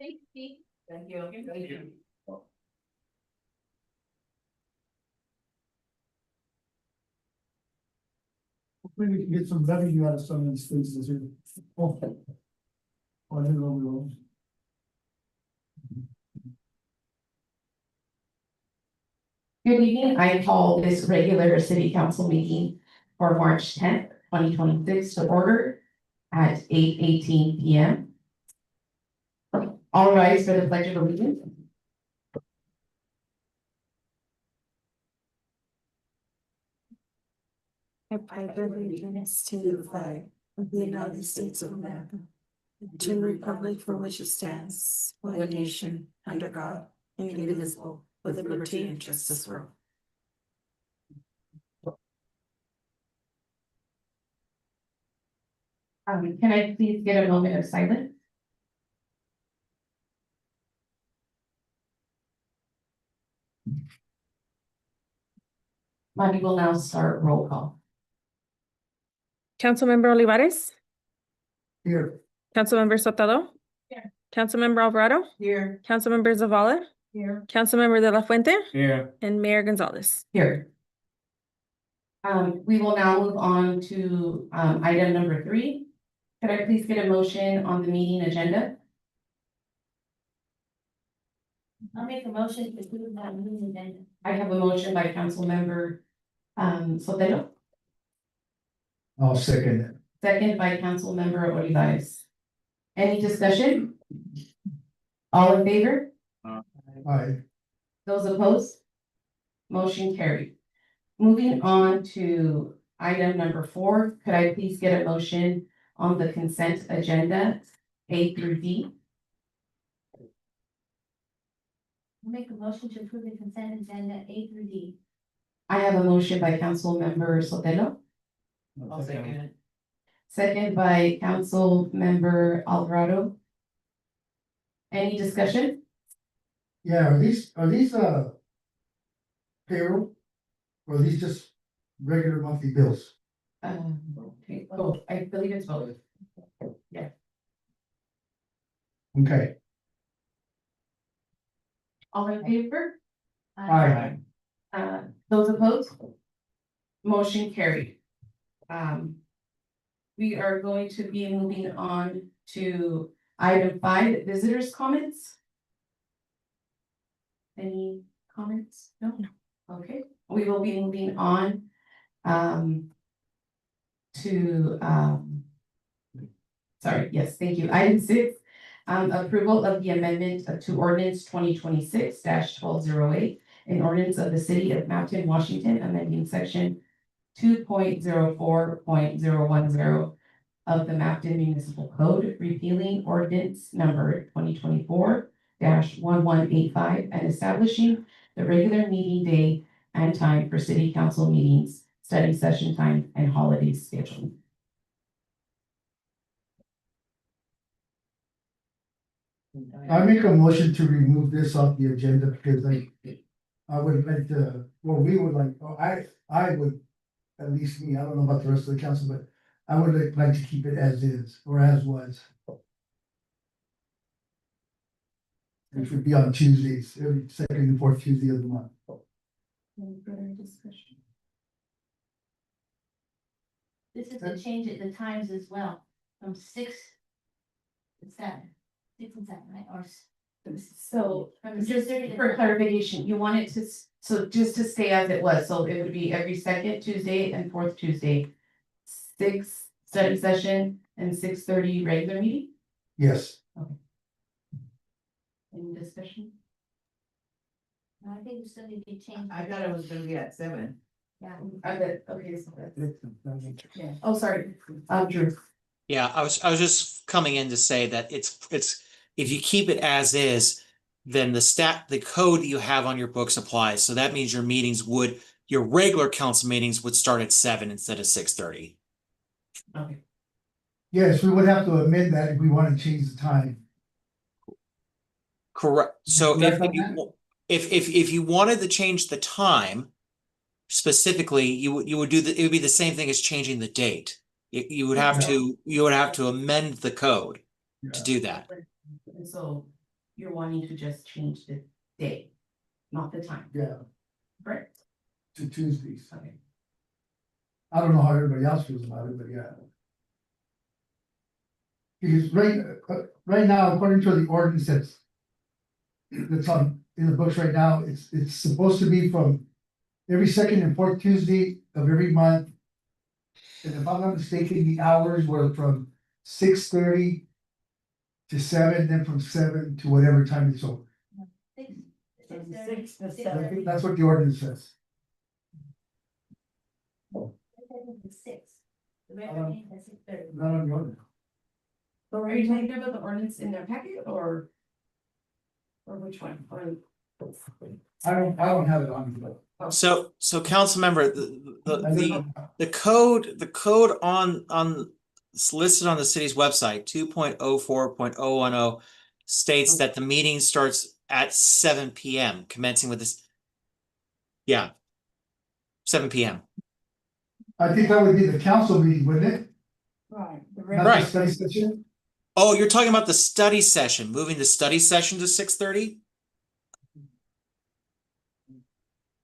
Thank you, Steve. Thank you. Thank you. Hopefully we can get some revenue out of some of these things this year. Oh. Oh, I didn't know we were. Good evening, I call this regular city council meeting for March 10th, 2026 to order at 8:18 p.m. All rise for the pledge of allegiance. I pledge allegiance to the flag of the United States of America, and to the republic for which it stands, one nation, under God, indivisible, with liberty and justice for all. Can I please get a moment of silence? Monty will now start roll call. Councilmember Olivares, Here. Councilmember Sotelo. Here. Councilmember Alvarado, Here. Councilmember Zavala, Here. Councilmember De La Fuente, Here. and Mayor Gonzalez. Here. We will now move on to item number 3. Could I please get a motion on the meeting agenda? I'll make a motion to approve that meeting agenda. I have a motion by Councilmember Sotelo, I'll second it. second by Councilmember Olivares. Any discussion? All in favor? Aye. Those opposed? Motion carried. Moving on to item number 4, could I please get a motion on the consent agenda A through D? I'll make a motion to approve the consent agenda A through D. I have a motion by Councilmember Sotelo, I'll second it. second by Councilmember Alvarado. Any discussion? Yeah, are these payroll? Or are these just regular monthly bills? Okay, both, I believe it's both. Yeah. Okay. All in favor? Aye. Those opposed? Motion carried. We are going to be moving on to item 5, visitors' comments. Any comments? No? Okay, we will be moving on to sorry, yes, thank you. Item 6, approval of the amendment to ordinance 2026-1208, an ordinance of the city of Mountain, Washington, amending section 2.04.010 of the Mountain Municipal Code, repealing ordinance number 2024-1185, and establishing the regular meeting day and time for city council meetings, study session time, and holiday scheduling. I make a motion to remove this off the agenda because I would like to, well, we would like, I would, at least me, I don't know about the rest of the council, but I would like to keep it as is or as was. Which would be on Tuesdays, every second and fourth Tuesday of the month. Any further discussion? This is to change it, the times as well, from 6 to 7. 6 and 7, right? Or So, from just 6:30 to for 7. clarification, you want it to, so just to stay as it was, so it would be every second Tuesday and fourth Tuesday. 6 study session and 6:30 regular meeting? Yes. Any discussion? No, I think we still need to change. I thought it was gonna be at 7. Yeah. I bet, okay, so that's, yeah, oh, sorry, Drew. Yeah, I was just coming in to say that it's if you keep it as is, then the code that you have on your books applies. So that means your regular council meetings would start at 7 instead of 6:30. Okay. Yes, we would have to amend that if we want to change the time. Correct. So Correct if on you if you wanted to change the time specifically, you would it would be the same thing as changing the date. You would have to amend the code to do that. And so you're wanting to just change the day, not the time, Yeah, correct? to Tuesdays. Okay. I don't know how everybody else feels about it, but yeah. Because right now, according to the ordinance that's on, in the books right now, it's supposed to be from every second and fourth Tuesday of every month. And if I'm not mistaken, the hours were from 6:30 to 7, then from 7 to whatever time it's over. Six. From 6:30, 6 to I 7. think that's what the ordinance says. It's 6. The regular meeting is 6:30. Not on the ordinance. Are you talking about the ordinance in their packet or? Or which one? Or? I don't have it on me, but. So council member, I don't know. the code on it's listed on the city's website, 2.04.010 states that the meeting starts at 7 PM, commencing with this. Yeah. 7 PM. I think that would be the council meeting, wouldn't it? Right. The Not regular- the Right. study session? Oh, you're talking about the study session, moving the study session to 6:30?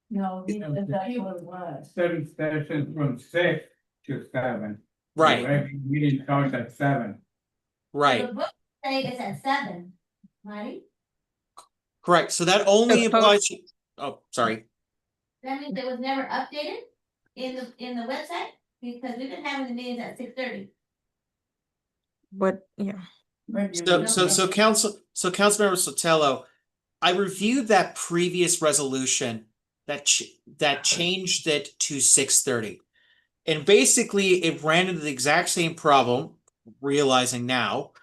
No, he knows that's what it was. Study session from 6 to 7. The Right, regular meeting starts at 7. right, The book say it's at 7, right? correct. So that only The code- applies. Oh, sorry. That means it was never updated in the website, because we've been having the meetings at 6:30. What, yeah. So Councilmember Sotelo, I reviewed that previous resolution that changed it to 6:30. And basically it ran into the exact same problem, realizing now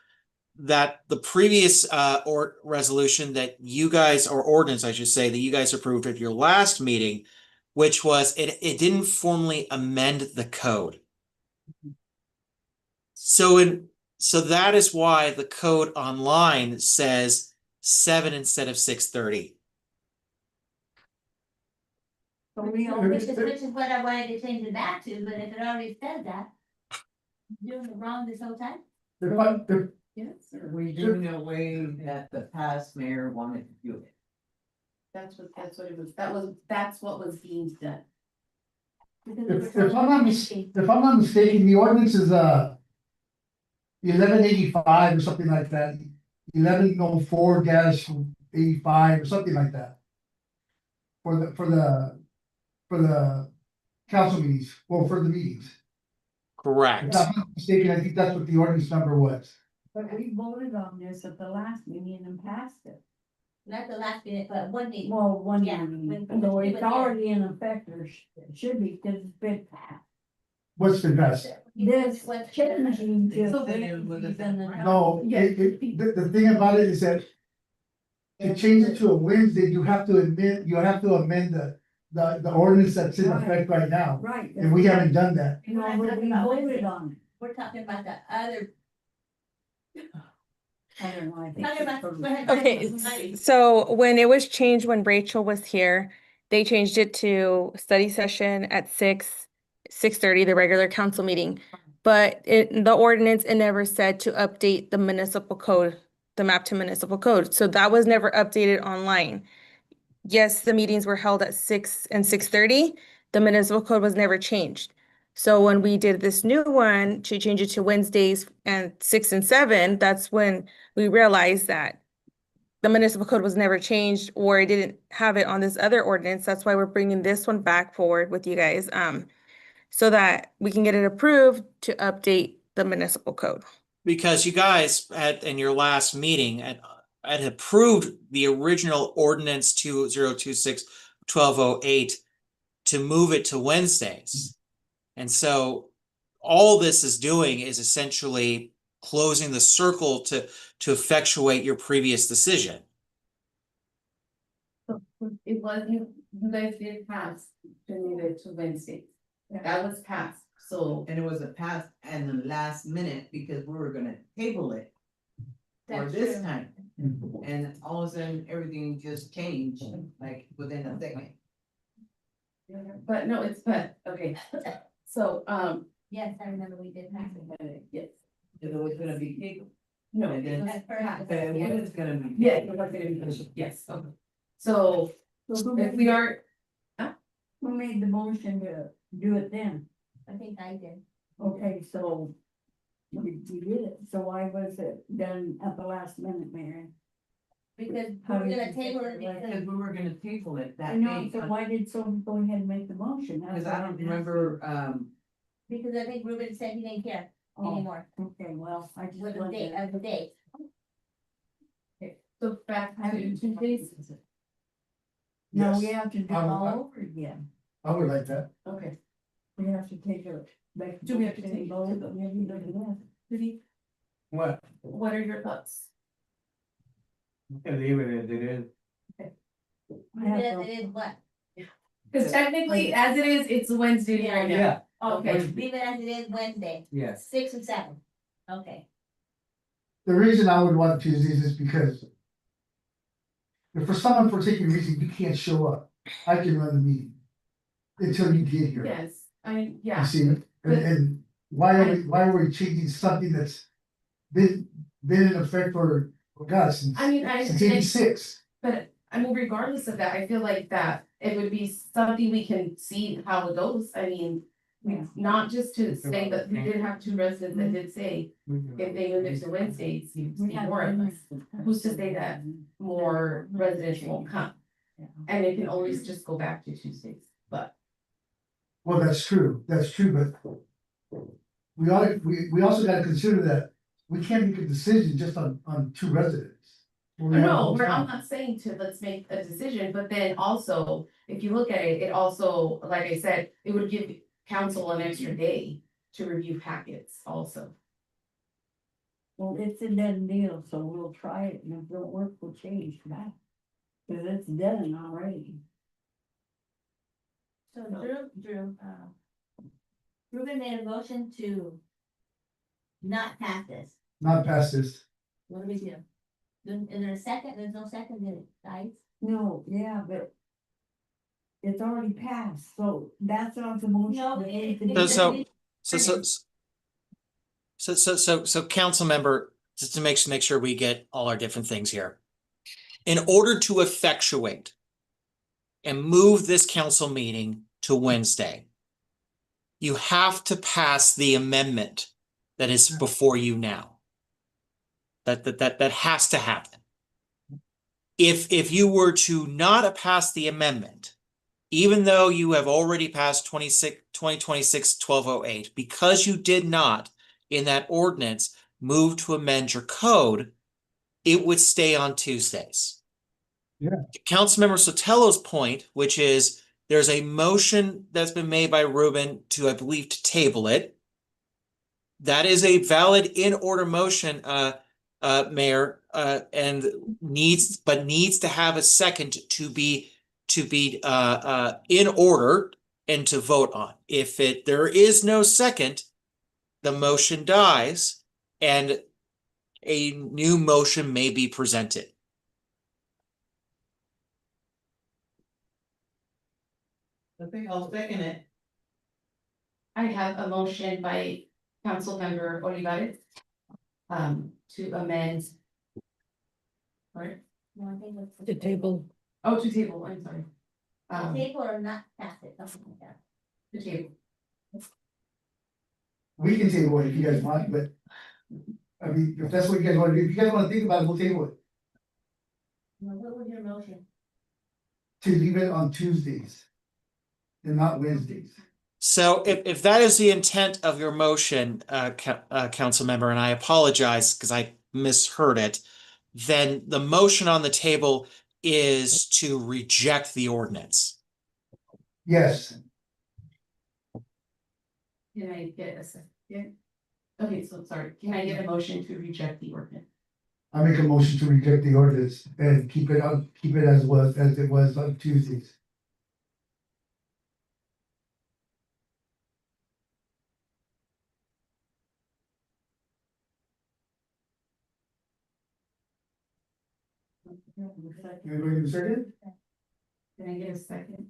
that the previous or resolution that you guys, or ordinance I should say, that you guys approved at your last meeting, which was it didn't formally amend the code. So that is why the code online says 7 instead of 6:30. So we Yeah. only, Which is what I wanted to change it back to, but if it already says that. Doing it wrong this whole time? Yes, sir. We do in a way that the past mayor wanted to do it. That's what it was, that's what was being done. Because we were If I'm told not if I'm not mistaken, the ordinance is 1185 or something like that. 1104-85 or something like that. For the council meetings, or for the meetings. Correct. If I'm not mistaken, I think that's what the ordinance number was. but we voted on this at the last meeting and passed it. Not the last minute, but one meeting. Well, one Yeah, meeting, when- though when- it's already in effect, or should be, because it's been passed. What's been passed? This What- changing to. So then it was a- No, the thing about it is that. To change it to a Wednesday, you have to amend the ordinance that's in effect right now, Right. and we haven't done that. You know, but we voted on it. We're talking about the other. I don't know, I think. Talking about- it's- go ahead. Okay, so when it was changed, when Rachel was here, they changed it to study session at 6:30, the regular council meeting. But the ordinance, it never said to update the municipal code, the map to municipal code. So that was never updated online. Yes, the meetings were held at 6 and 6:30. The municipal code was never changed. So when we did this new one to change it to Wednesdays and 6 and 7, that's when we realized that the municipal code was never changed, or it didn't have it on this other ordinance. That's why we're bringing this one back forward with you guys, so that we can get it approved to update the municipal code. Because you guys in your last meeting had approved the original ordinance 2026-1208 to move it to Wednesdays. And so all this is doing is essentially closing the circle to effectuate your previous decision. It was, you guys did pass to move it to Wednesday. That was passed, so. And it was a pass and the last minute because we were gonna table it for That's this true. time. And all of a sudden, everything just changed, like within a second. But no, okay, so, Yes, I remember we did pass it. yes, It was gonna be tabled. no, And it then- was At first, passed. But it was It was gonna gonna be. Yeah, it was gonna be, yes, okay. So if we are, Who made the motion to do it then? I think I did. Okay, so we did it, so why was it done at the last minute, Mary? Because How we're did gonna you table fix it it? because Because we were gonna table it I that know, day, so why did someone go ahead and make the motion? That's because what I don't I'm asking. remember, Because I think Ruben said he didn't care Oh, anymore okay, well, I just with the date wondered. of the date. so back to Tuesdays, No, we Yes, have to do it all over again. I would like that. okay. We have to take a. Do we have to take a vote? vote? Yeah, we do that. Judy, What? what are your thoughts? Okay, leave it as it is. I have Because no- it is what? Cause technically, as it is, it's Wednesday right now. Yeah, Okay, Wednesday. leave it as it is Wednesday, yes. 6 and 7. Okay. The reason I would want Tuesdays is because if for some unforeseen reason you can't show up, I can run the meeting until you get here. Yes, I mean, You yeah, see, and why are we changing something that's been in effect for, God, since I mean, since '86? but I mean, regardless of that, I feel like that it would be something we can see how it goes. I mean, Yeah. not just to say that we did have 2 residents that did say if they moved it to Wednesdays, you'd see more of us. Who's to say that more residents won't come? Yeah. And it can always just go back to Tuesdays, but Well, that's true, but we also gotta consider that we can't make a decision just on 2 residents. We have a no, whole I'm town. not saying to let's make a decision, but then also, if you look at it, it also, like I said, it would give council an extra day to review packets also. Well, it's a done deal, so we'll try it, and if it don't work, we'll change that. Cause it's done already. So Ruben made a motion to not pass this. Not past this. What do we do? Is there a second? There's no second, then it dies? No, yeah, but. It's already passed, so that's not the motion. No, that it- needs to be it- So- made. So council member, just to make sure we get all our different things here. In order to effectuate and move this council meeting to Wednesday, you have to pass the amendment that is before you now. That has to happen. If you were to not pass the amendment, even though you have already passed 2026-1208, because you did not in that ordinance move to amend your code, it would stay on Tuesdays. Yeah. To Councilmember Sotelo's point, which is there's a motion that's been made by Ruben to, I believe, to table it. That is a valid in order motion, Mayor, and needs to have a second to be in order and to vote on. If there is no second, the motion dies and a new motion may be presented. Okay, I'll second it. I have a motion by Councilmember Olivares. To amend. Right, No, I think it's. The table. oh, to table, I'm sorry. Table or not pass it, something like that. To table, We can table it if you guys want, but. I mean, if that's what you guys wanna do, if you guys wanna think about it, we'll table it. Now, what was your motion? To leave it on Tuesdays. And not Wednesdays. So if that is the intent of your motion, council member, and I apologize because I misheard it, then the motion on the table is to reject the ordinance. Yes, can I get a second? Yeah. Okay, so sorry, can I get a motion to reject the ordinance? I make a motion to reject the ordinance and keep it as it was on Tuesdays. Everybody concerted? Can I get a second?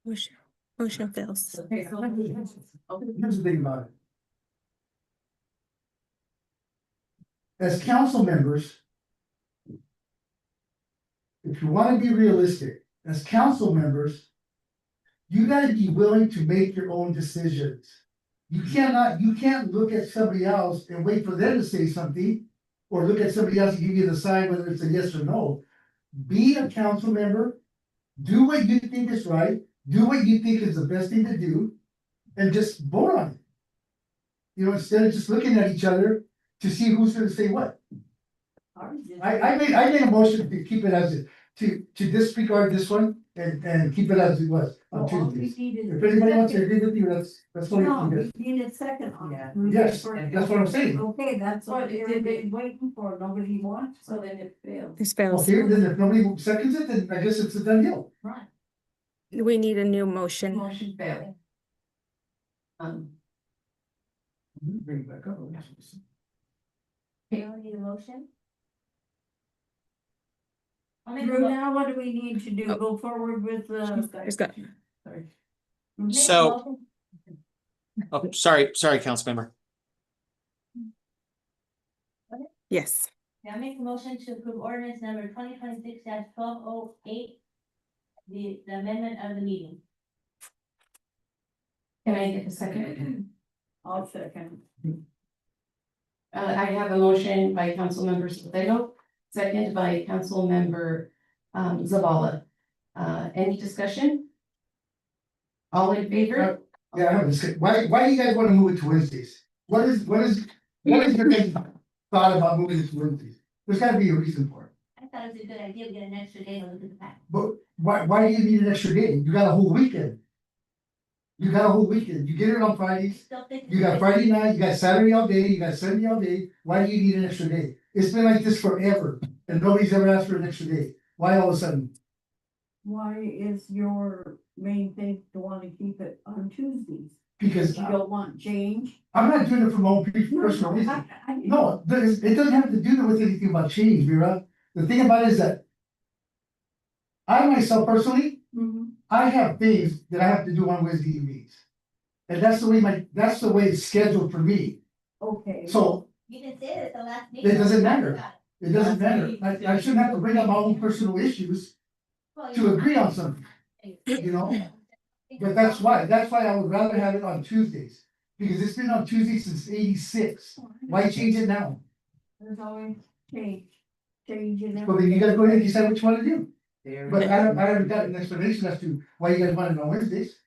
Motion fails. Okay, so. Here's the thing about it. As council members, if you wanna be realistic, as council members, you gotta be willing to make your own decisions. You can't look at somebody else and wait for them to say something, or look at somebody else and give you the sign whether it's a yes or no. Be a council member, do what you think is right, do what you think is the best thing to do, and just vote on it. You know, instead of just looking at each other to see who's gonna say what. I made a motion to keep it as it, to disregard this one and keep it as it was on Tuesdays. If anybody wants to agree with you, that's what No, it is. we need a second on Yeah. it. Yes, that's what I'm saying. Okay, that's what everybody's waiting for, nobody wants, so then it fails. This fails. Okay, then if nobody seconds it, then I guess it's a done deal. Right. We need a new motion. Motion failed. Bring it back up. You don't need a motion? I'll make a Drew, mo- now what do we need to do? Go forward with the. Just go. make a So- motion. Oh, sorry, Councilmember. Yes. Yeah, I make a motion to approve ordinance number 2026-1208. The amendment of the meeting. Can I get a second? I'll second. I have a motion by Councilmember Sotelo, second by Councilmember Zavala. Any discussion? All in favor? Yeah, I have to say, why do you guys wanna move it to Wednesdays? What is your main thought about moving it to Wednesdays? There's gotta be a reason for it. I thought it was a good idea to get an extra day to look at the fact. But why do you need an extra day? You got a whole weekend. You got a whole weekend. You get it on I Fridays. still think. You got Friday night, you got Saturday all day, you got Sunday all day. Why do you need an extra day? It's been like this forever and nobody's ever asked for an extra day. Why all of a sudden? Why is your main thing to wanna keep it on Tuesdays? Because You don't want change? I'm not doing it for my own personal reason. No, it doesn't have to do with anything about change, Vera. The thing about it is that I myself personally, Mhm. I have things that I have to do on Wednesday evenings. And that's the way it's scheduled for me. Okay. So You can say it at the last meeting. it doesn't matter. It doesn't matter. I shouldn't have to bring up my own personal issues Well, to agree on something, you know? But that's why I would rather have it on Tuesdays. Because it's been on Tuesdays since '86. Why change it now? There's always change, and So then you guys go ahead and decide what you wanna do. There But we I haven't got an explanation as to why you guys want it on Wednesdays.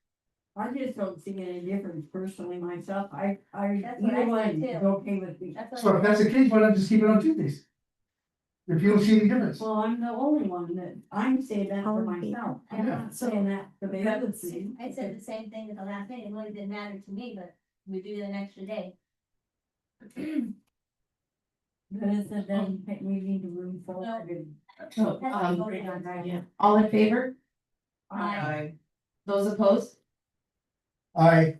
I just don't see any difference personally myself. That's what I either one said is too. okay with me. That's what So if that's the case, why not just keep it on Tuesdays? If you don't see any difference. Well, I'm the only one that, I'm saying that for How would be- myself. I I'm know. not saying that for the other city. I said the same thing at the last meeting, it really didn't matter to me, but we do an extra day. But is it then we need to move forward and. So, That's voted on, right? Yeah. all in favor? Aye. Those opposed?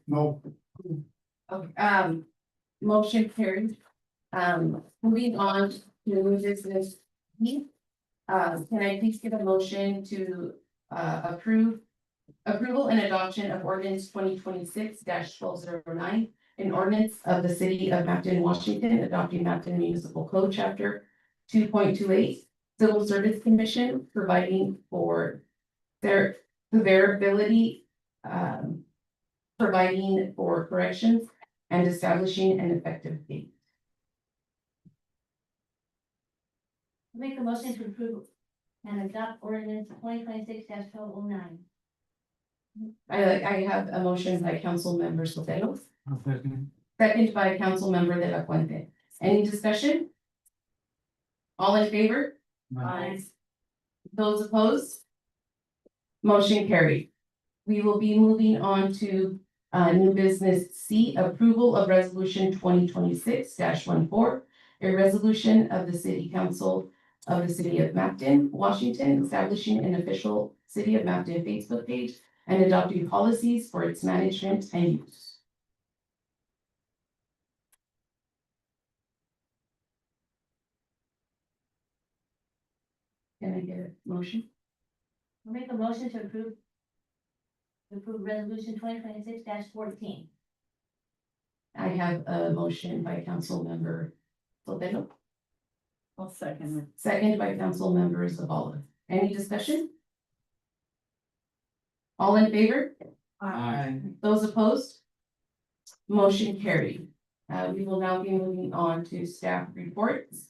No, Okay, motion carried. Moving on to new business. Can I please get a motion to, approval and adoption of ordinance 2026-1209, an ordinance of the city of Mapleton, Washington, adopting Mapleton Municipal Code Chapter 2.28, Civil Service Commission, providing for their severability, providing for corrections and establishing an effective date. Make a motion to approve and adopt ordinance 2026-1209. I have a motion by Councilmember Sotelo, second by Councilmember De La Fuente. Any discussion? All in favor? Aye. Those opposed? Motion carried. We will be moving on to new business C, approval of resolution 2026-14, a resolution of the City Council of the City of Mapleton, Washington, establishing an official City of Mapleton Facebook page and adopting policies for its management and use. Can I get a motion? I'll make a motion to approve to approve resolution 2026-14. I have a motion by Councilmember Solvero, I'll second it. second by Councilmember Zavala. Any discussion? All in favor? Aye. Those opposed? Motion carried. We will now be moving on to staff reports.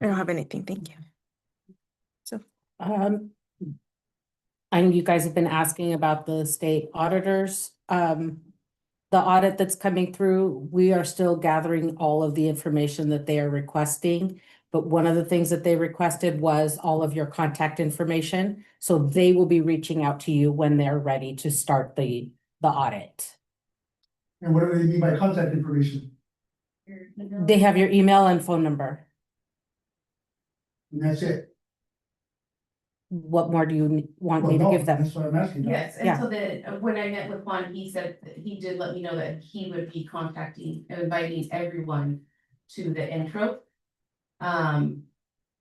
I don't have anything, thank you. I know you guys have been asking about the state auditors. The audit that's coming through, we are still gathering all of the information that they are requesting. But one of the things that they requested was all of your contact information. So they will be reaching out to you when they're ready to start the audit. And what do they mean by contact information? They have your email and phone number. And that's it. What more do you want Well, me to no, give them? that's what I'm asking. Yes, and Yeah. so then when I met with Juan, he said that he did let me know that he would be contacting, inviting everyone to the intro.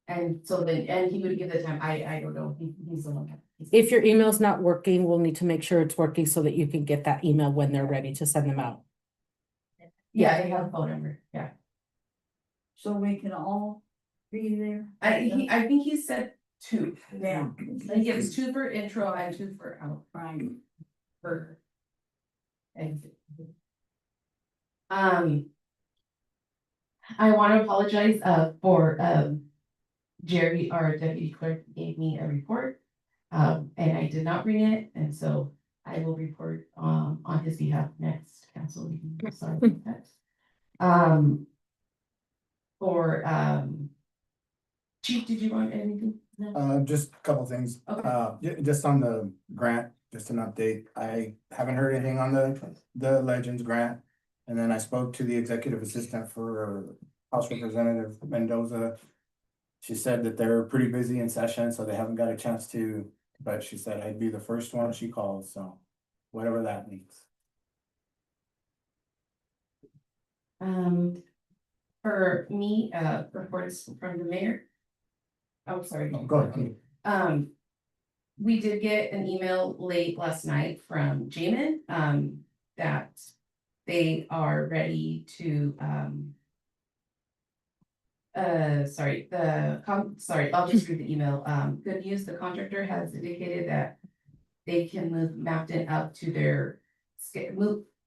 And so then, and he would give the time, I don't know, he's the one. If your email's not working, we'll need to make sure it's working so that you can get that email when they're ready to send them out. Yeah, I have a phone number, yeah. So we can all be there? I think he said two. Yeah. He gives two for intro and two for out. Right. For. exit. I want to apologize for Jerry, our deputy clerk, gave me a report. And I did not bring it, and so I will report on his behalf next council meeting. Sorry about that. For Chief, did you want anything? No? Just a couple things. Okay. Just on the grant, just an update. I haven't heard anything on the Legends grant. And then I spoke to the executive assistant for House Representative Mendoza. She said that they're pretty busy in session, so they haven't got a chance to, but she said I'd be the first one she calls, so whatever that means. For me, reports from the mayor. I'm sorry. Go ahead. We did get an email late last night from Jamin, that they are ready to, I'll just read the email. Good news, the contractor has indicated that they can move Mapton up to their,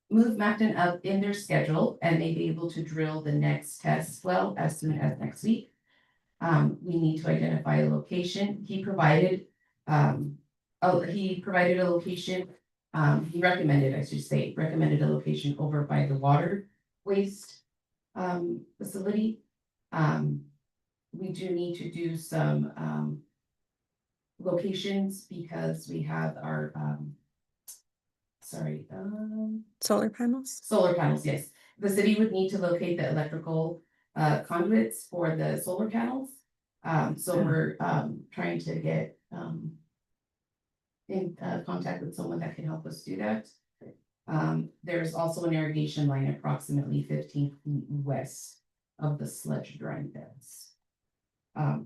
move Mapton up in their schedule, and may be able to drill the next test well as soon as next week. We need to identify a location. He provided a location. He recommended, I should say, recommended a location over by the water waste facility. We do need to do some locations because we have our Solar panels? solar panels, yes. The city would need to locate the electrical conduits for the solar panels. So we're trying to get in contact with someone that can help us do that. There's also an irrigation line approximately 15 feet west of the sludge drying beds.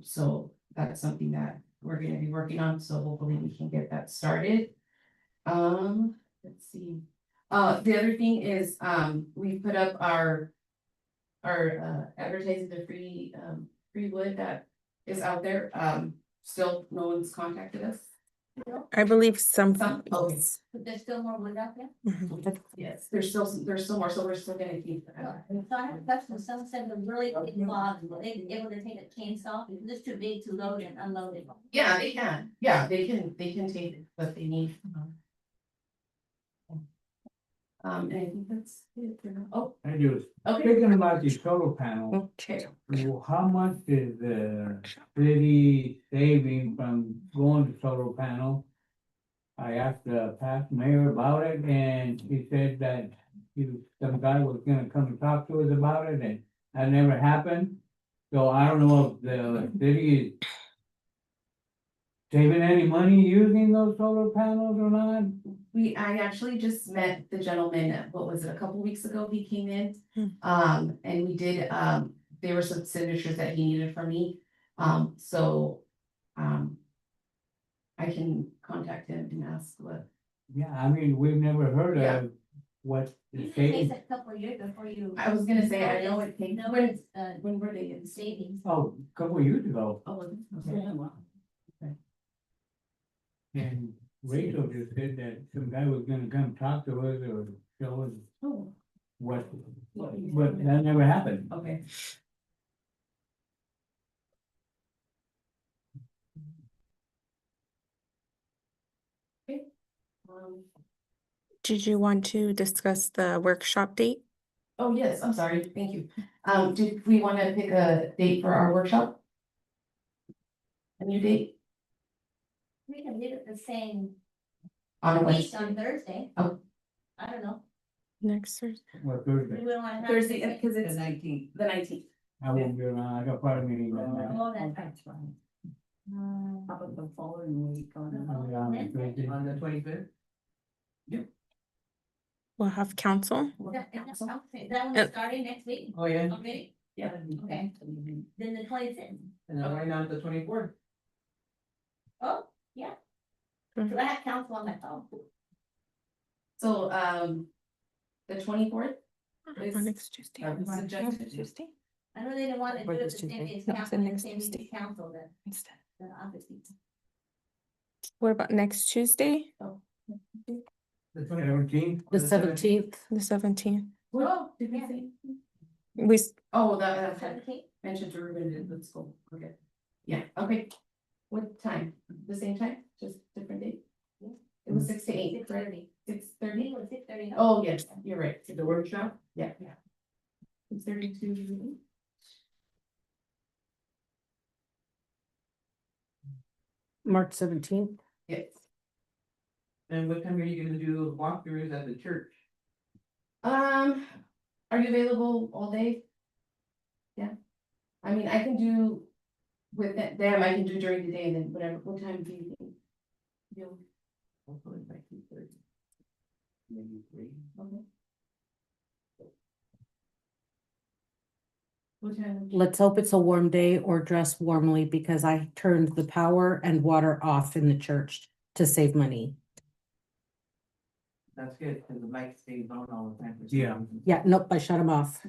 So that's something that we're gonna be working on, so hopefully we can get that started. Let's see. The other thing is, we put up our advertising the free wood that is out there. Still no one's contacted us. I believe some. Okay. But there's still more wood out there? Mhm. Yes, there's still more, so we're still gonna keep. So I have a question, some said the really big logs, will they be able to take a chainsaw, because it's too big to load and unload it? Yeah, they can. Yeah, they can take what they need. And I think that's it for now. Oh, I do, okay. speaking about the solar panel, Okay. well, how much is the city saving from going to solar panel? I asked the past mayor about it, and he said that some guy was gonna come and talk to us about it, and that never happened. So I don't know if the city is saving any money using those solar panels or not. I actually just met the gentleman, what was it, a couple weeks ago, he came in. And we did, there were some signatures that he needed from me. So I can contact him and ask what. Yeah, I mean, we've never heard Yeah. of what the You can state, take a couple of years before you. I was gonna say, I know it came, No, when, it's, when were they in? savings. oh, a couple of years ago. Oh, was it? Okay. Wow. And Rachel just said that some guy was gonna come talk to us or show us Oh, what, but that never happened. okay. Okay. Did you want to discuss the workshop date? Oh, yes, I'm sorry, thank you. Did we wanna pick a date for our workshop? A new date We can leave it the same, on at what? least on Thursday. Oh. I don't know. Next Thursday? What We Thursday? don't wanna have. Thursday, because The it's 19th. the 19th. I won't be around, I got part of meeting that night. Oh, that's right. How about the following week I'll be on Thursday. on the 25th? We'll have council. That one's starting next week, Oh, yeah. okay? Yeah. Okay. Then the 26th. And then right now the 24th. Oh, yeah. Mhm. So I have council on my phone. So, the 24th? Or next Tuesday. Suggested. Tuesday I know they didn't want to do Or it the this same Tuesday. day as No, council, the the next same day as Tuesday. council, instead. the obviously. What about next Tuesday, The 17th? The 17th. the 17th? Oh, Did we yeah. say? We, Oh, that, okay. 17th. Mentioned to Ruben in the school, okay. Yeah, okay. What time? The same time, just different date? Yeah. It was 6 to 8, 6:30. 6:30? It was 6:30. Oh, yes, you're right, the workshop, yeah. 6:30 to. March 17th. Yes. And what time are you gonna do walkthroughs at the church? Are you available all day? Yeah. I mean, I can do with them, I can do during the day and then whatever, what time do you think? You, Hopefully by 2:30. Maybe 3. okay. What time? Let's hope it's a warm day or dress warmly because I turned the power and water off in the church to save money. That's good, because the light stays on all the time. for some Yeah. reason. Yeah, nope, I shut them off.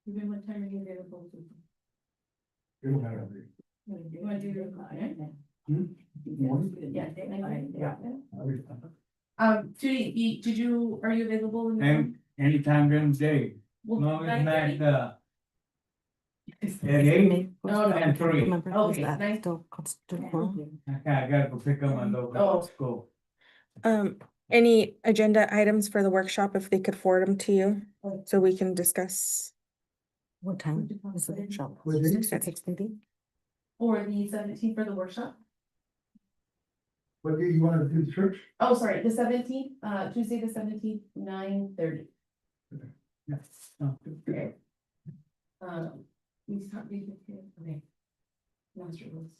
Ruben, what time are you available to? You don't have to. You wanna do your client? Hmm? Yeah. Yeah. Judy, are you available in the And morning? anytime during the day, as Well, long as 9:30? not, at 8, No, no, and 3. Okay, nice. I gotta go pick up my little girl Oh. at school. Any agenda items for the workshop, if they could forward them to you, so we can discuss. What time is the workshop? What day? At 6:30? For the 17th for the workshop? What day you wanna do the church? Oh, sorry, the 17th, Tuesday, the 17th, 9:30. Yes. Oh, good. Okay. We start reading here, okay. Master rules.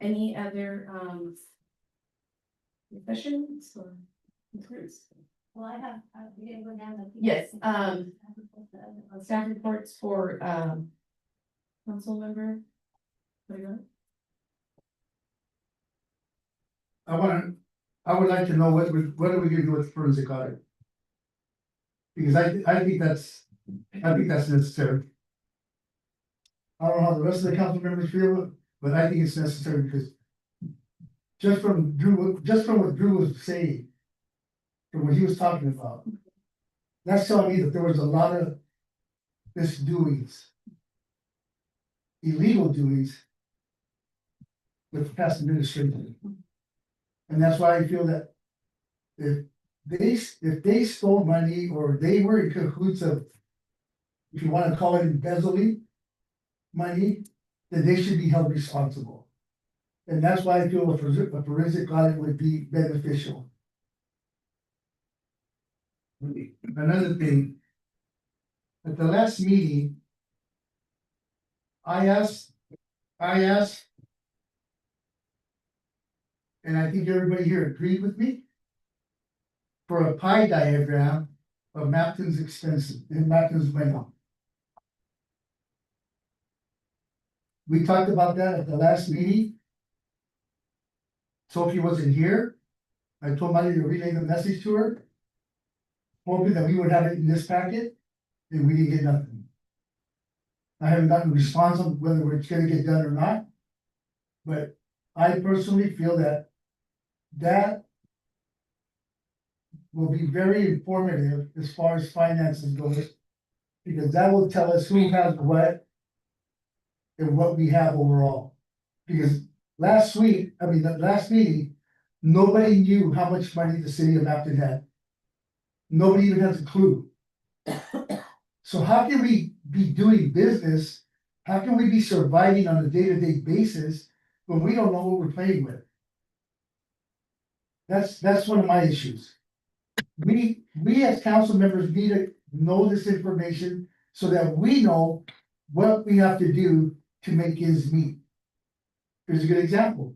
Any other, questions or concerns? Well, I have, we didn't go down the. Yes, staff reports for, council member. What do you want? I would like to know what are we gonna do with forensic audit? Because I think that's necessary. I don't know how the rest of the council members feel, but I think it's necessary because just from what Drew was saying, from what he was talking about, that's telling me that there was a lot of misdoings, illegal doings with past administration. And that's why I feel that if they stole money or they were in cahoots of, if you wanna call it embezzling money, then they should be held responsible. And that's why I feel a forensic audit would be beneficial. Another thing, at the last meeting, I asked, and I think everybody here agreed with me, for a pie diagram of Mapton's expenses and Mapton's money. we talked about that at the last meeting. Sophie wasn't here. I told Marty to relay the message to her. Hoping that we would have it in this packet, and we didn't get nothing. I haven't gotten a response on whether it's gonna get done or not. But I personally feel that that will be very informative as far as finances goes. Because that will tell us who has what and what we have overall. Because last week, the last meeting, nobody knew how much money the city of Afton had. Nobody even has a clue. So how can we be doing business? How can we be surviving on a day-to-day basis when we don't know what we're playing with? That's one of my issues. We as council members need to know this information so that we know what we have to do to make ends meet. Here's a good example.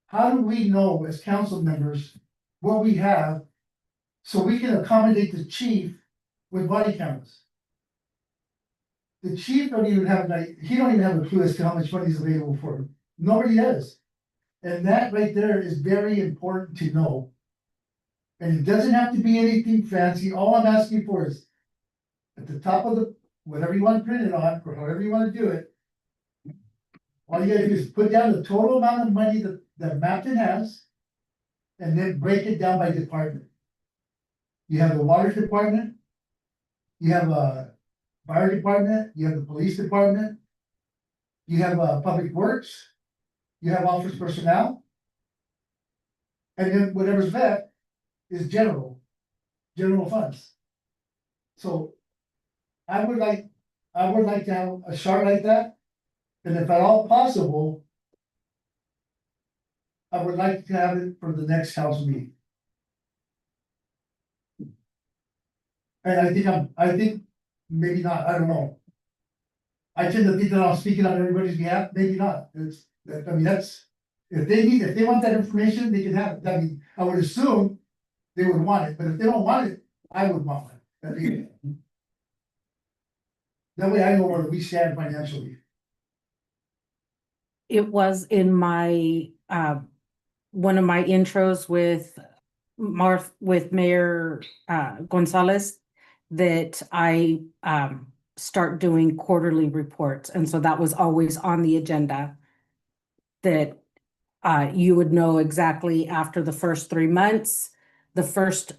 How do we know as council members what we have so we can accommodate the chief with body cameras? The chief don't even have, he don't even have a clue as to how much money is available for him. Nobody does. And that right there is very important to know. And it doesn't have to be anything fancy. All I'm asking for is at the top of the, whatever you want to print it on, or however you want to do it. All you gotta do is put down the total amount of money that Mapton has. And then break it down by department. You have the water department. You have a fire department, you have the police department. You have public works. You have office personnel. And then whatever's left is general funds. So I would like to have a chart like that. And if at all possible, I would like to have it for the next council meeting. And I think maybe not, I don't know. I tend to think that I'm speaking on everybody's behalf, maybe not. That's, if they want that information, they can have it. I would assume they would want it, but if they don't want it, I would want it. That way I know where we stand financially. It was in my, one of my intros with Mayor Gonzalez that I start doing quarterly reports. And so that was always on the agenda. That you would know exactly after the first 3 months, the first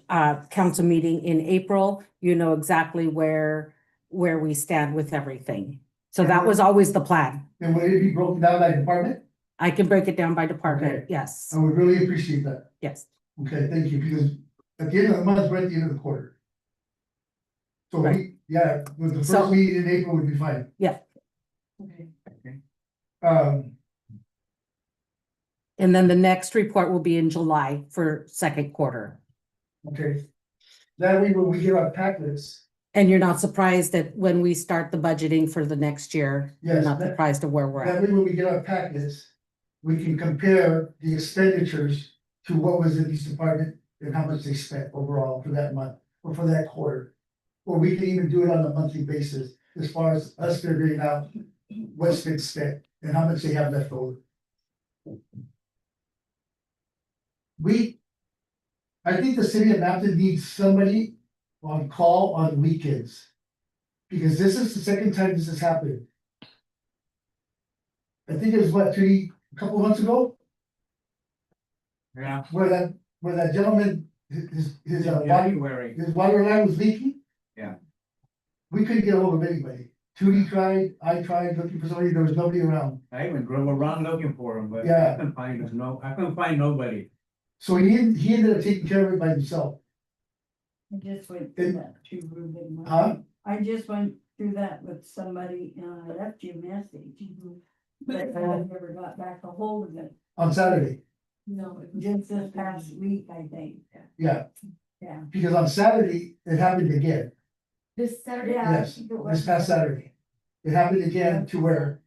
council meeting in April, you know exactly where we stand with everything. So that was always the plan. And would it be broken down by department? I can break it down by department, Okay. yes, I would really appreciate that. yes. Okay, thank you, because at the end of the month, we're at the end of the quarter. So Right. with the So- first meeting in April would be fine. Yeah. Okay. And then the next report will be in July for second quarter. Okay. That way, when we get our packets, And you're not surprised that when we start the budgeting for the next year, you're Yes, not that- surprised of where we're that at. way, when we get our packets, we can compare the expenditures to what was in each department and how much they spent overall for that month or for that quarter. Or we can even do it on a monthly basis as far as us figuring out what's been spent and how much they have left over. I think the city of Mapton needs somebody on call on weekends. Because this is the second time this has happened. I think it was a couple months ago, Yeah. where that gentleman, his January. water line was leaking. Yeah. We couldn't get a hold of anybody. Tootie tried, I tried looking for somebody, there was nobody around. I even drove around looking for him, but Yeah. I couldn't find nobody. So he ended up taking care of it by himself. I just went It- through that too, Ruben. Huh? I just went through that with somebody and I left you a message. But I never got back a hold of it. On Saturday, No, just this past week, I think. yeah, Yeah. because on Saturday, it happened again. This Saturday. Yeah, I Yes, think it was. this past Saturday. It happened again to where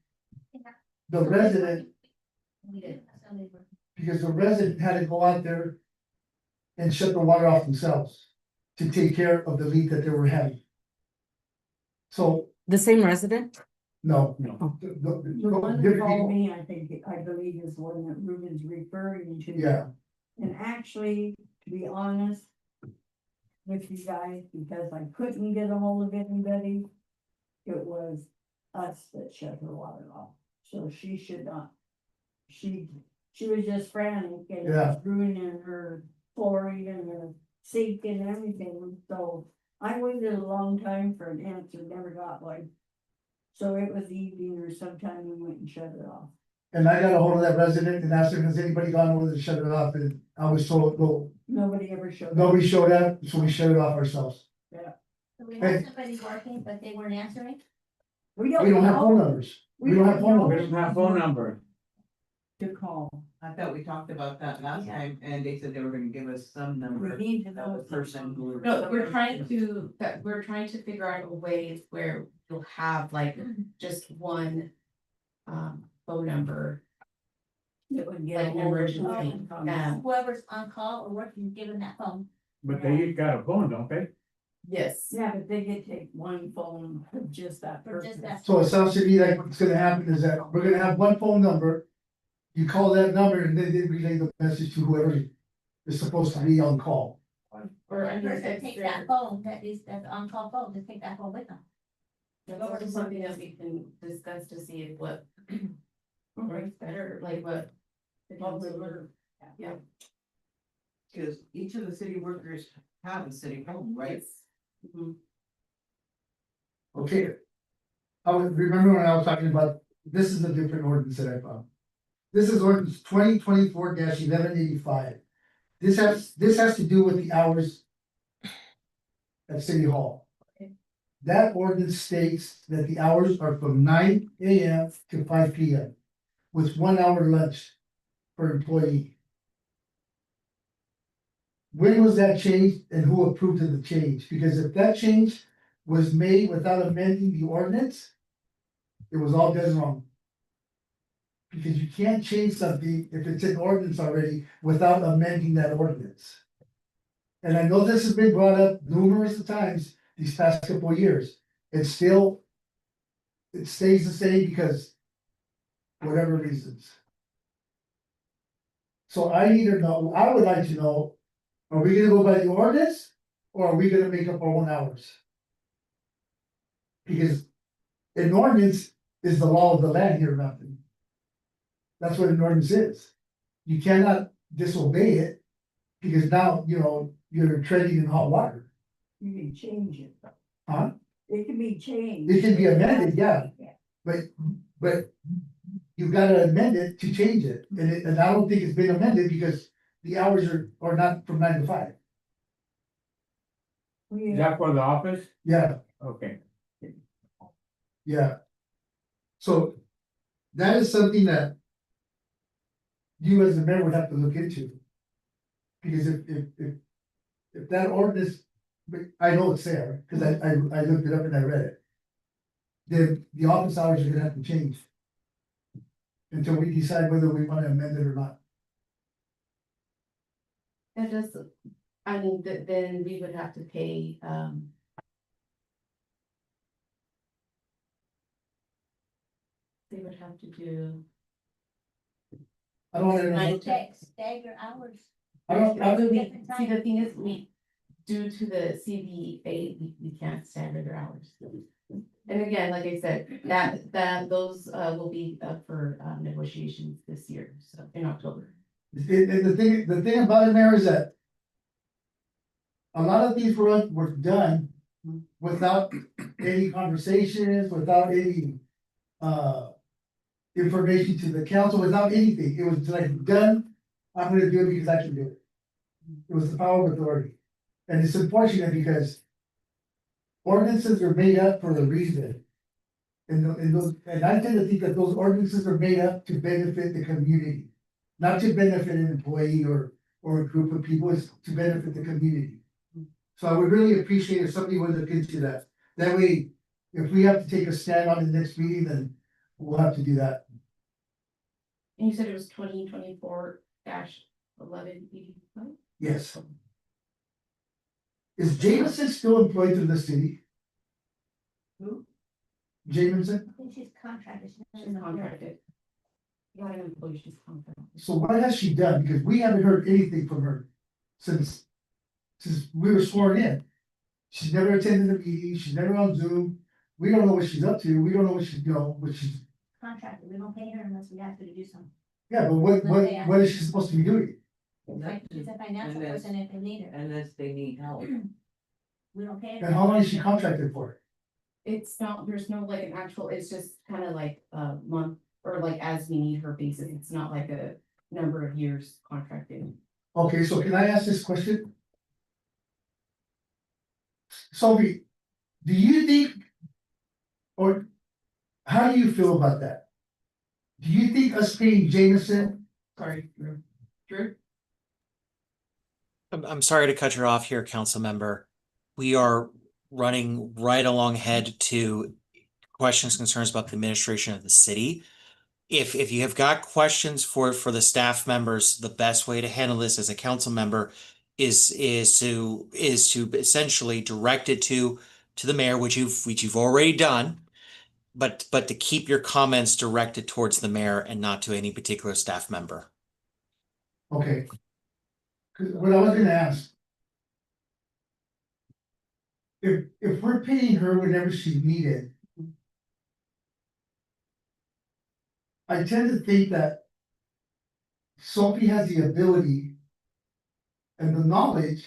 the resident, We did. because the resident had to go out there and shut the water off themselves to take care of the leak that they were having. So, The same resident? No. No. The one that called me, I believe is one that Ruben's referring to. Yeah, And actually, to be honest with you guys, because I couldn't get a hold of anybody, it was us that shut her water off. So she should not. She was just frantic and it was ruining her flooring and her sink and everything. So I waited a long time for an answer, never got one. So it was evening or sometime we went and shut it off. and I got a hold of that resident and asked him, has anybody gone over to shut it off? And I was told, no, Nobody ever showed up. nobody showed up, so we shut it off ourselves. So we had somebody working, but they weren't answering. We We don't have phone numbers. We don't have phone know We numbers. don't have phone number. to call. I thought we talked about that last time, and they said they were gonna give us some We number need to of know. the person who. No, we're trying to figure out a way where you'll have like just one phone number, That would get like a an hold of emergency. them. Yeah. Whoever's on call or working, give them that phone. But they each got a phone, don't they? Yes. Yeah, but they could take one phone for just that For just person. that. So it sounds to me like what's gonna happen is that we're gonna have one phone number. You call that number and then they relay the message to whoever is supposed to be on call. Or I mean, Person take that phone, that's on call phone, just take that phone with them. that's also something that we can discuss to see if what works better, like what. Yeah. Cause each of the city workers have a city phone, right? Mhm. Okay. I was, remember when I was talking about, this is a different ordinance that I found. This is ordinance 2024-1185. This has to do with the hours at City Hall. That ordinance states that the hours are from 9 AM to 5 PM. With 1 hour lunch per employee. When was that changed and who approved of the change? Because if that change was made without amending the ordinance, it was all done wrong. Because you can't change something if it's in ordinance already without amending that ordinance. And I know this has been brought up numerous times these past couple of years. It's still. It stays the same because. Whatever reasons. So I need to know, I would like to know, are we gonna go by the ordinance? Or are we gonna make up our own hours? Because an ordinance is the law of the land here, nothing. That's what an ordinance is. You cannot disobey it. Because now, you're treading in hot water. You can change it. Huh? It can be changed. It can be amended, yeah. But you gotta amend it to change it, and I don't think it's been amended because the hours are not from 9 to 5. Is that for the office? Yeah, Okay. yeah. So that is something that. You as the mayor would have to look into. Because if that ordinance, but I know it's there, cause I looked it up and I read it. Then the office hours are gonna have to change. Until we decide whether we wanna amend it or not. That does, I mean, then we would have to pay, they would have to do. I don't wanna. Nine to- Stagger hours. I don't, Different See, the time. thing is, due to the CBA, we can't stagger their hours. And again, like I said, those will be up for negotiations this year, so in October. and the thing about it, Mayor, is that. A lot of these were done without any conversations, without any. Information to the council, without anything, it was like done, I'm gonna do it because I can do it. It was the power of authority, and it's unfortunate because. Ordinances are made up for a reason. And I tend to think that those ordinances are made up to benefit the community. Not to benefit an employee or a group of people, it's to benefit the community. So I would really appreciate if somebody would look into that. That way, if we have to take a stand on the next meeting, then we'll have to do that. And you said it was 2024-1185? Yes. Is Jameson still employed through the city? Who? Jamison? I think she's contracted. She's not She's an employee. contracted. Not an employee, she's contracted. So what has she done? Because we haven't heard anything from her since we were sworn in. She's never attended a meeting, she's never on Zoom, we don't know what she's up to, we don't know what she's, what she's, Contracted, we don't pay her unless we ask her to do something. yeah, but what is she supposed to be doing? Like, she's a financial Unless- person if they need her. Unless they need help. We don't pay her. And how long is she contracted for? It's not, there's no like an actual, it's just kind of like a month or like as we need her basis. It's not like a number of years contracted. Okay, so can I ask this question? Sophie, do you think, or how do you feel about that? Do you think us paying Jameson, Sorry, Drew? I'm sorry to cut you off here, council member. We are running right along ahead to questions, concerns about the administration of the city. If you have got questions for the staff members, the best way to handle this as a council member is to essentially direct it to the mayor, which you've already done. But to keep your comments directed towards the mayor and not to any particular staff member. okay? Cause what I was gonna ask. If we're paying her whenever she's needed. I tend to think that. Sophie has the ability. And the knowledge.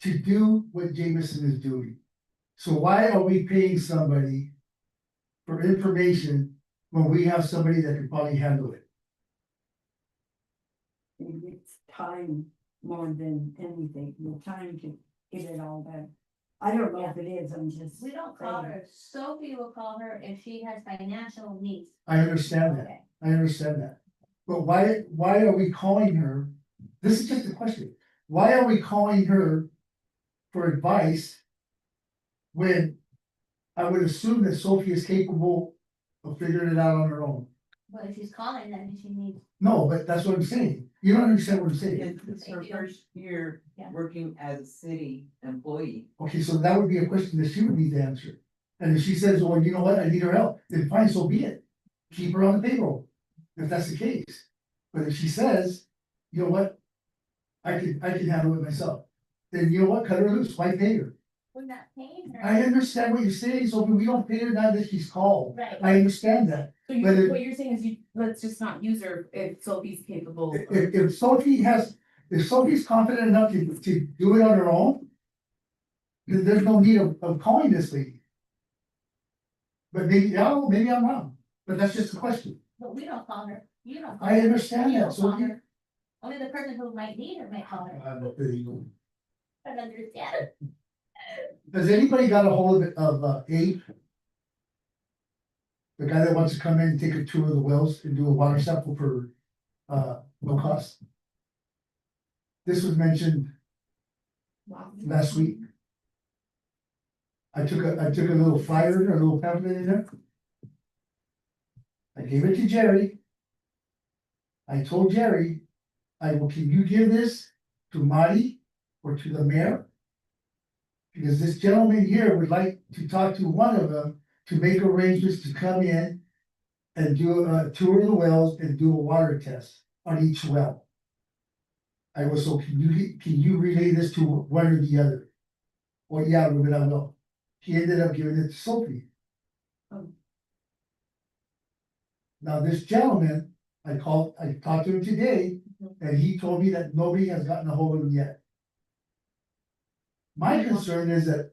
To do what Jameson is doing. So why are we paying somebody? For information when we have somebody that could probably handle it? It's time more than anything, the time to get it all done. I don't know if it is, I'm just. We don't call her. Sophie will call her if she has financial needs. I understand that. Okay. I understand that. But why are we calling her? This is just a question. Why are we calling her for advice? When I would assume that Sophie is capable of figuring it out on her own. But if she's calling, then she needs. No, but that's what I'm saying. You don't understand what I'm saying. It's her first year Yeah. working as a city employee. Okay, so that would be a question that she would need to answer. And if she says, well, you know what, I need her help, then fine, so be it. Keep her on the payroll, if that's the case. But if she says, you know what, I can handle it myself, then you know what, cut her loose, why pay her? We're not paying her. I understand what you're saying, so we don't pay her now that she's called. Right. I understand that. So But you, it- what you're saying is let's just not use her if Sophie's capable. If Sophie's confident enough to do it on her own. Then there's no need of calling this lady. But maybe I'm wrong, but that's just a question. But we don't call her. You don't. call I her. understand You that, don't call Sophie. her. Only the person who might need her might call her. I don't understand. Has anybody got a hold of Abe? The guy that wants to come in and take a tour of the wells and do a water sample for no cost? This was mentioned last week. I took a little flyer, a little pamphlet in there. I gave it to Jerry. I told Jerry, can you give this to Marty or to the mayor? Because this gentleman here would like to talk to one of them to make arrangements to come in and do a tour of the wells and do a water test on each well. I was, so can you relay this to one or the other? Well, yeah, Ruben, I will. He ended up giving it to Sophie. Oh. Now, this gentleman, I talked to him today, and he told me that nobody has gotten a hold of him yet. My concern is that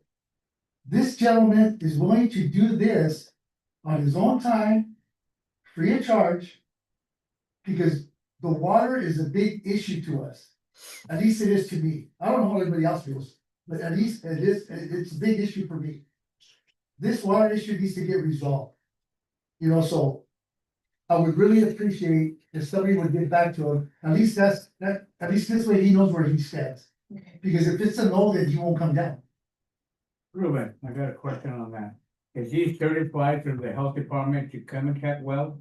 this gentleman is willing to do this on his own time, free of charge, because the water is a big issue to us. At least it is to me. I don't know how everybody else feels, but at least it's a big issue for me. This water issue needs to get resolved. You know, so I would really appreciate if somebody would get back to him. At least at least this way he knows where he stands. Because if it's a no, then he won't come down. Ruben, I got a question on that. Is he certified through the health department to come and check well?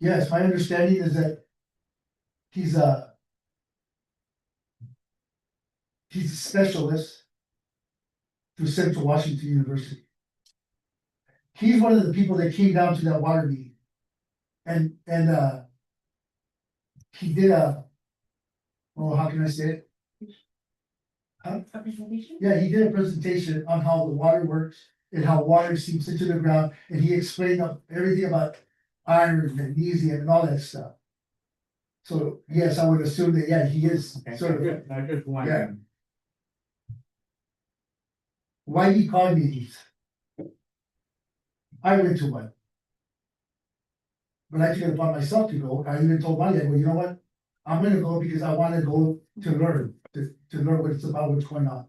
Yes, my understanding is that he's a specialist through Central Washington University. he's one of the people that came down to that water meeting. And, he did how can I say it? A presentation? Yeah, he did a presentation on how the water works and how water seeps into the ground, and he explained everything about iron, magnesium, and all that stuff. So, yes, I would assume that, yeah, he is sort of, I just wondering. why he called me these. I went to one. But I took it upon myself to go. I even told my dad, well, you know what? I'm gonna go because I wanna go to learn, to learn what it's about, what's going on.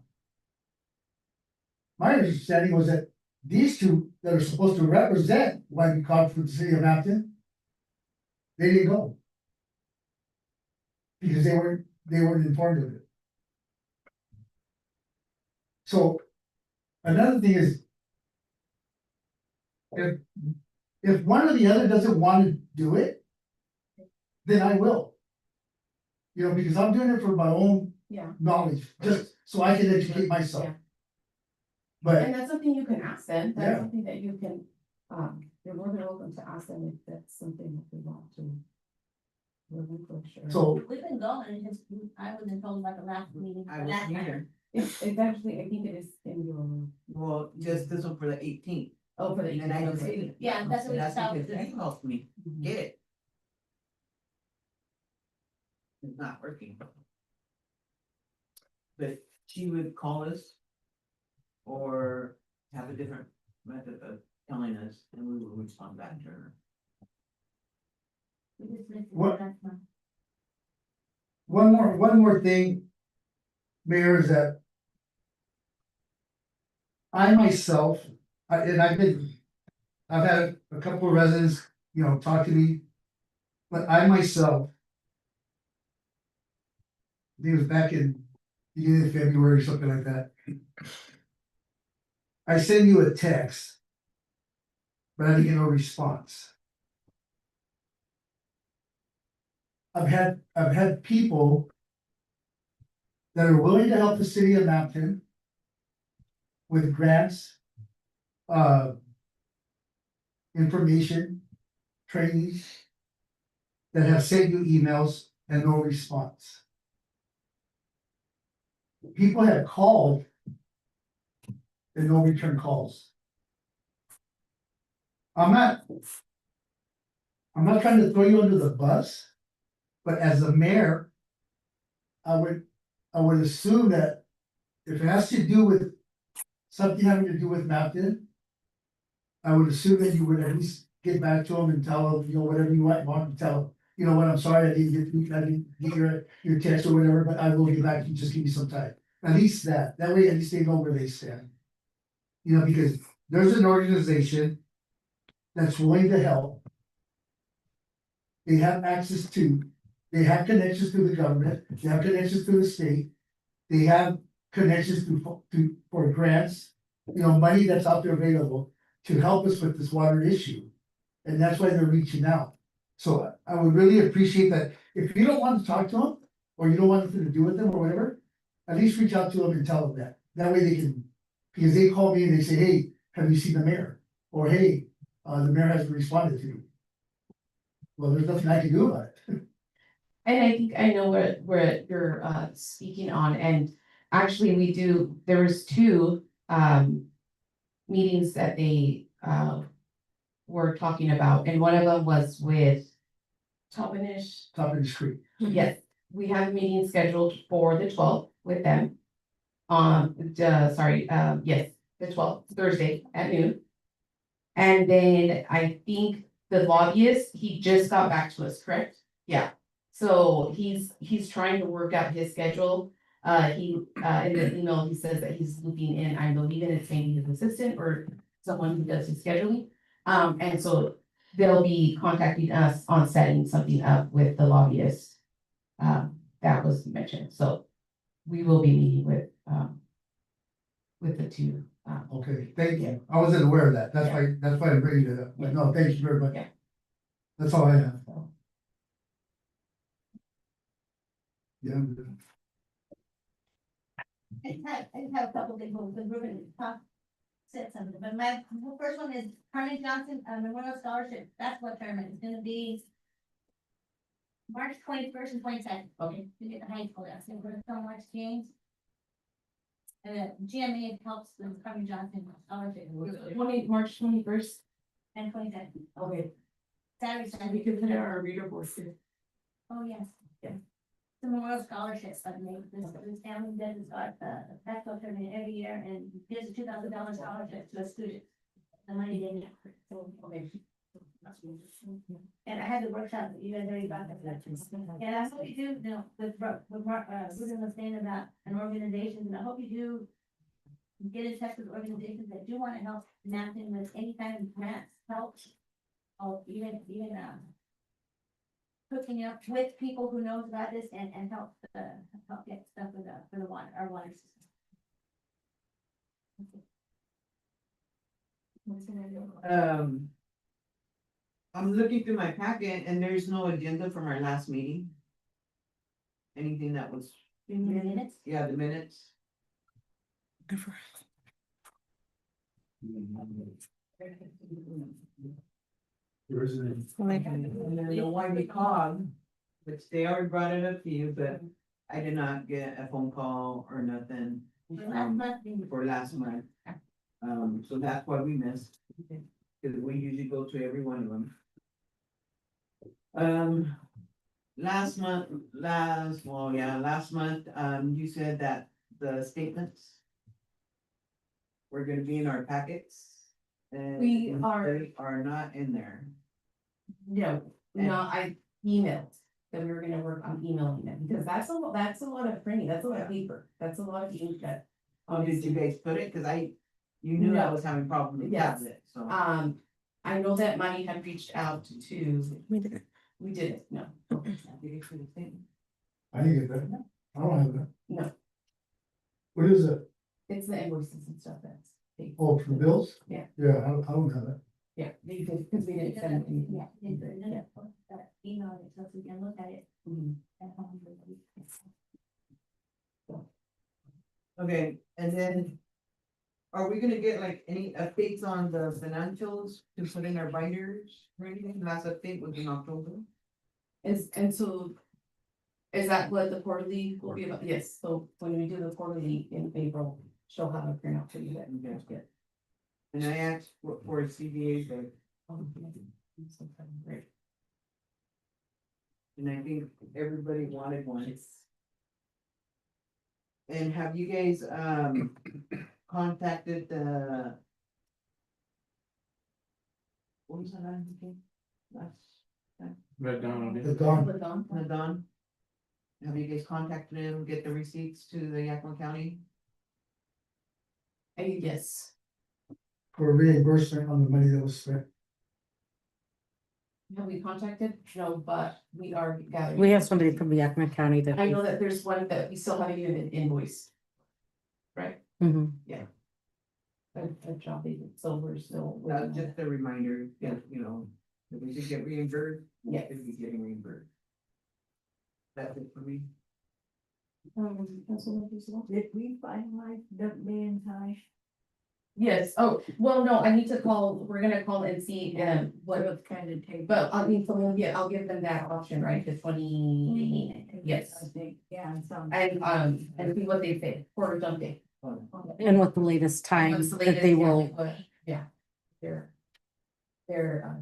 My understanding was that these two that are supposed to represent why we called for the city of Hampton, they didn't go. Because they weren't informed of it. So, another thing is, if one or the other doesn't want to do it, then I will. You know, because I'm doing it for my own Yeah. knowledge, just so I can educate myself. Yeah. But, And that's something you can ask them, Yeah. that's something that you can, you're more than welcome to ask them if that's something that they want to. Relinquish or. so, We've been going, and just, I wasn't told about the last meeting. I was last time. here, It's actually, I think it is in your, well, just this one for the 18th, oh, for the. and I didn't see okay. it. Yeah, that's what we That's saw. because they helped me Mhm. get it. It's not working. But she would call us. Or have a different method of telling us, and we will respond back to her. We just listened to What- last time. one more thing, Mayor, is that I myself, I've had a couple of residents, you know, talk to me. But I myself, I think it was back in beginning of February, something like that. I send you a text. But I didn't get no response. I've had people that are willing to help the city of Mountain with grants, information, trainings, that have sent you emails and no response. People have called and no return calls. I'm not trying to throw you under the bus, but as a mayor, I would assume that if it has to do with something having to do with Mountain, I would assume that you would at least get back to them and tell them, you know, whatever you want to tell them. You know what, I'm sorry, I didn't get your text or whatever, but I will get back to you, just give me some time. At least that way, at least they know where they stand. You know, because there's an organization that's willing to help. They have access to, they have connections to the government, they have connections to the state. They have connections for grants, you know, money that's out there available to help us with this water issue. And that's why they're reaching out. So I would really appreciate that. If you don't want to talk to them, or you don't want anything to do with them or whatever, at least reach out to them and tell them that. That way they can, because they call me and they say, hey, have you seen the mayor? Or hey, the mayor hasn't responded to me. Well, there's nothing I can do about it. And I think I know where you're speaking on, and actually we do, there was two meetings that they were talking about, and one of them was with Toppenish. Top of the street. Yes, we have a meeting scheduled for the 12th with them. Yes, the 12th, Thursday at noon. And then I think the lobbyist, he just got back to us, correct? Yeah, so he's trying to work out his schedule. In the email, he says that he's looping in, I believe it's maybe his assistant or someone who does his scheduling. And so they'll be contacting us on setting something up with the lobbyist. That was mentioned, so we will be meeting with the two. Okay, thank you. I wasn't aware of that. That's why I'm bringing it up. But no, thank you very much. Yeah. That's all I have. So. Yeah. I'm good. I just have a couple things, we're gonna talk said something, but my first one is Carmen Johnson, Memorial Scholarship, basketball tournament, it's gonna be March 21st and 22nd. Okay. To get the high school, that's gonna go to so much games. GMA helps with Carmen Johnson scholarship. March 21st. And 22nd, Okay. Saturday, We Sunday. could put it on our reader board too. Oh, yes. Yeah. The Memorial Scholarship, but this family does start the basketball tournament every year and gives a $2,000 scholarship to a student. The money they get. Okay. And I had the workshop that you guys already got that. And I hope you do, you know, with Mark, Ruben was saying about an organization, and I hope you do get in touch with organizations that do want to help Matthew with any kind of grants, help, or even, hooking up with people who knows about this and help get stuff for the water, our water system. I'm looking through my packet and there's no agenda from our last meeting. Anything that was, Minutes? yeah, the minutes. And then the Wyoming cog, which they already brought it up to you, but I did not get a phone call or nothing Last month, for last month. So that's why we missed, because we usually go to every one of them. Last month, you said that the statements were gonna be in our packets. And We they are not in there. No, I emailed that we were gonna work on emailing them, because that's a lot of printing, that's a lot of paper, that's a lot of ink that. Oh, did you guys put it? Cause you knew I No. was having problems with Yes. tablet, so. I know that Money had reached out to, We did it. we didn't, no. Did you see the statement? I didn't get that. I don't have that. No, What is it? it's the invoices and stuff that's. paid. Oh, for bills? Yeah. Yeah, I don't have that. Yeah, because we didn't send anything. yeah, email it, so we can look at it Mhm. at home. Okay, and then. Are we gonna get like any updates on the financials to put in our binders or anything? Last update was in October. Is that what the quarterly will be about? Yes, so when we do the quarterly in April, she'll have a printout for you that you guys get. And I asked for a CBA, but, Great. and I think everybody wanted one. And have you guys, contacted the. What was that name again? But Donald, The dawn. The Don? Have you guys contacted him, get the receipts to the Yakima County? Yes, For reimbursement on the money that was spent. have we contacted? No, but we are gathering. We have somebody from Yakima County that. I know that there's one that we still haven't even invoiced. Right, Mhm. a job they did, so we're still. Just a reminder, that, you know, that we should get reimbursed. Yeah. Should be getting reimbursed. That's it for me. Did we finalize the man's high? Yes, oh, well, no, I need to call, we're gonna call and see, What what, was kind of take? but I mean, so I'll give them that option, right, the 20. Yes. I think, yeah, and some. And see what they say, for dump day. And what the latest times that they will, Yeah, their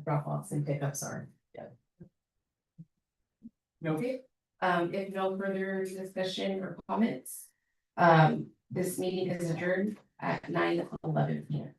drop offs and pickups are. Okay, if no further discussion or comments, this meeting is adjourned at 9:11 p.m.